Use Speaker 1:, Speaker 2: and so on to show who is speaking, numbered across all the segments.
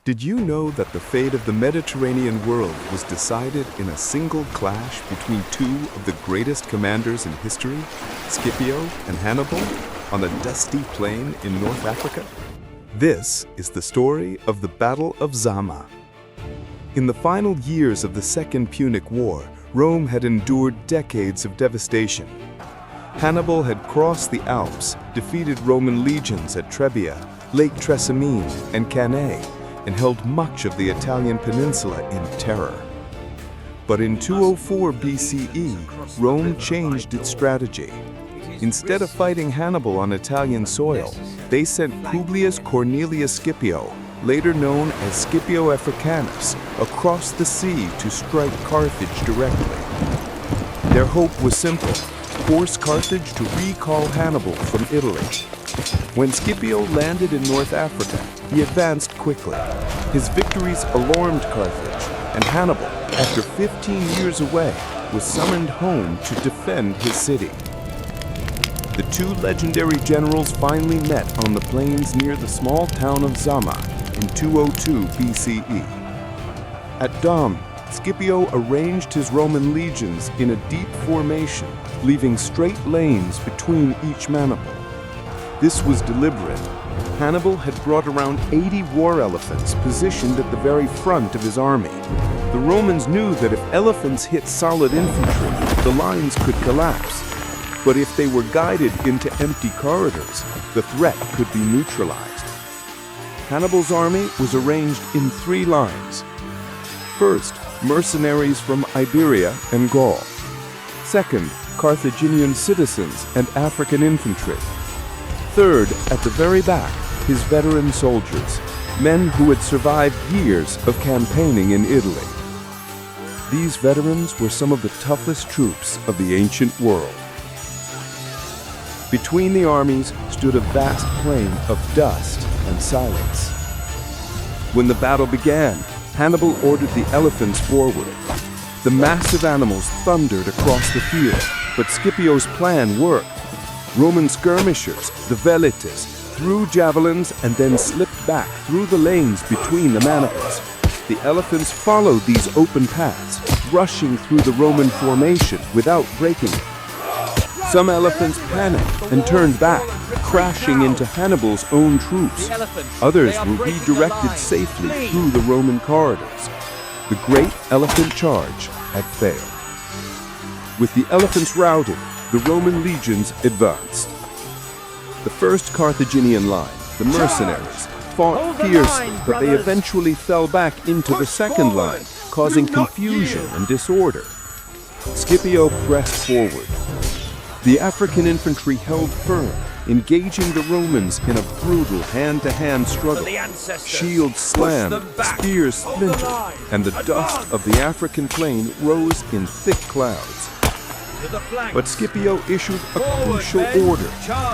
Speaker 1: Did you know that the fate of the Mediterranean world was decided in a single clash between two of the greatest commanders in history, Scipio and Hannibal, on a dusty plain in North Africa? This is the story of the Battle of Zama. In the final years of the Second Punic War, Rome had endured decades of devastation. Hannibal had crossed the Alps, defeated Roman legions at Trebia, Lake Trasimene, and Cannae, and held much of the Italian peninsula in terror. But in 204 BCE, Rome changed its strategy. Instead of fighting Hannibal on Italian soil, they sent Publius Cornelius Scipio, later known as Scipio Africanus, across the sea to strike Carthage directly. Their hope was simple: force Carthage to recall Hannibal from Italy. When Scipio landed in North Africa, he advanced quickly. His victories alarmed Carthage, and Hannibal, after 15 years away, was summoned home to defend his city. The two legendary generals finally met on the plains near the small town of Zama in 202 BCE. At dawn, Scipio arranged his Roman legions in a deep formation, leaving straight lanes between each maniple. This was deliberate. Hannibal had brought around 80 war elephants positioned at the very front of his army. The Romans knew that if elephants hit solid infantry, the lines could collapse. But if they were guided into empty corridors, the threat could be neutralized. Hannibal's army was arranged in 3 lines. First, mercenaries from Iberia and Gaul. Second, Carthaginian citizens and African infantry. Third, at the very back, his veteran soldiers, men who had survived years of campaigning in Italy. These veterans were some of the toughest troops of the ancient world. Between the armies stood a vast plain of dust and silence. When the battle began, Hannibal ordered the elephants forward. The massive animals thundered across the field, but Scipio's plan worked. Roman skirmishers, the velites, threw javelins and then slipped back through the lanes between the maniples. The elephants followed these open paths, rushing through the Roman formation without breaking it. Some elephants panicked and turned back, crashing into Hannibal's own troops. Others were redirected safely through the Roman corridors. The great elephant charge had failed. With the elephants routed, the Roman legions advanced. The first Carthaginian line, the mercenaries, fought fiercely, but they eventually fell back into the second line, causing confusion and disorder. Scipio pressed forward. The African infantry held firm, engaging the Romans in a brutal hand-to-hand struggle. Shields slammed, spears splintered, and the dust of the African plain rose in thick clouds. But Scipio issued a crucial order.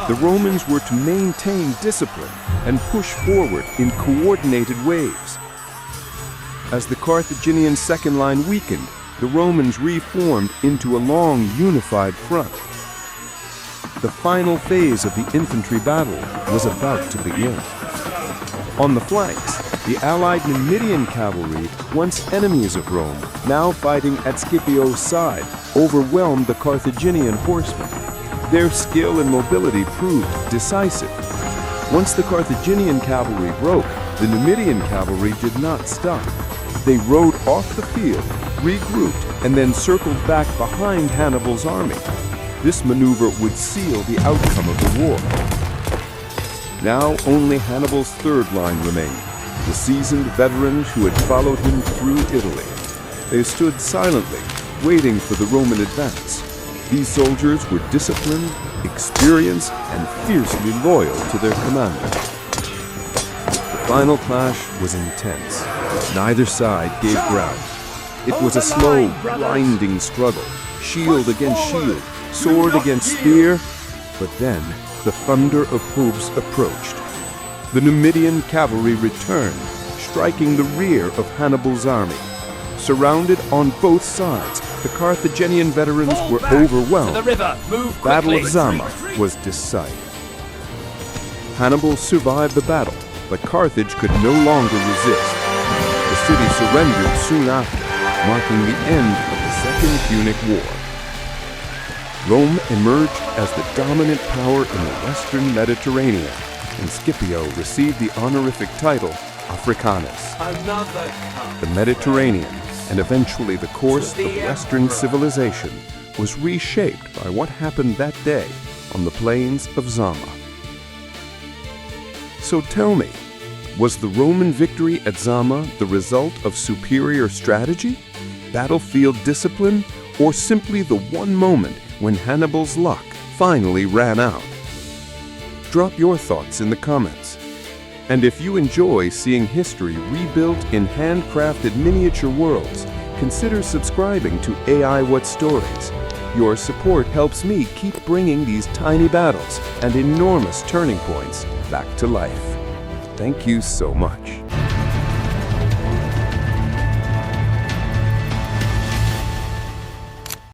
Speaker 1: The Romans were to maintain discipline and push forward in coordinated waves. As the Carthaginian second line weakened, the Romans reformed into a long, unified front. The final phase of the infantry battle was about to begin. On the flanks, the allied Numidian cavalry, once enemies of Rome, now fighting at Scipio's side, overwhelmed the Carthaginian horsemen. Their skill and mobility proved decisive. Once the Carthaginian cavalry broke, the Numidian cavalry did not stop. They rode off the field, regrouped, and then circled back behind Hannibal's army. This maneuver would seal the outcome of the war. Now only Hannibal's third line remained, the seasoned veterans who had followed him through Italy. They stood silently, waiting for the Roman advance. These soldiers were disciplined, experienced, and fiercely loyal to their commander. The final clash was intense. Neither side gave ground. It was a slow, grinding struggle, shield against shield, sword against spear, but then the thunder of hooves approached. The Numidian cavalry returned, striking the rear of Hannibal's army. Surrounded on both sides, the Carthaginian veterans were overwhelmed. The Battle of Zama was decided. Hannibal survived the battle, but Carthage could no longer resist. The city surrendered soon after, marking the end of the Second Punic War. Rome emerged as the dominant power in the Western Mediterranean, and Scipio received the honorific title Africanus. The Mediterranean, and eventually the course of Western civilization, was reshaped by what happened that day on the plains of Zama. So tell me, was the Roman victory at Zama the result of superior strategy, battlefield discipline, or simply the one moment when Hannibal's luck finally ran out? Drop your thoughts in the comments. And if you enjoy seeing history rebuilt in handcrafted miniature worlds, consider subscribing to AI What Stories. Your support helps me keep bringing these tiny battles and enormous turning points back to life. Thank you so much.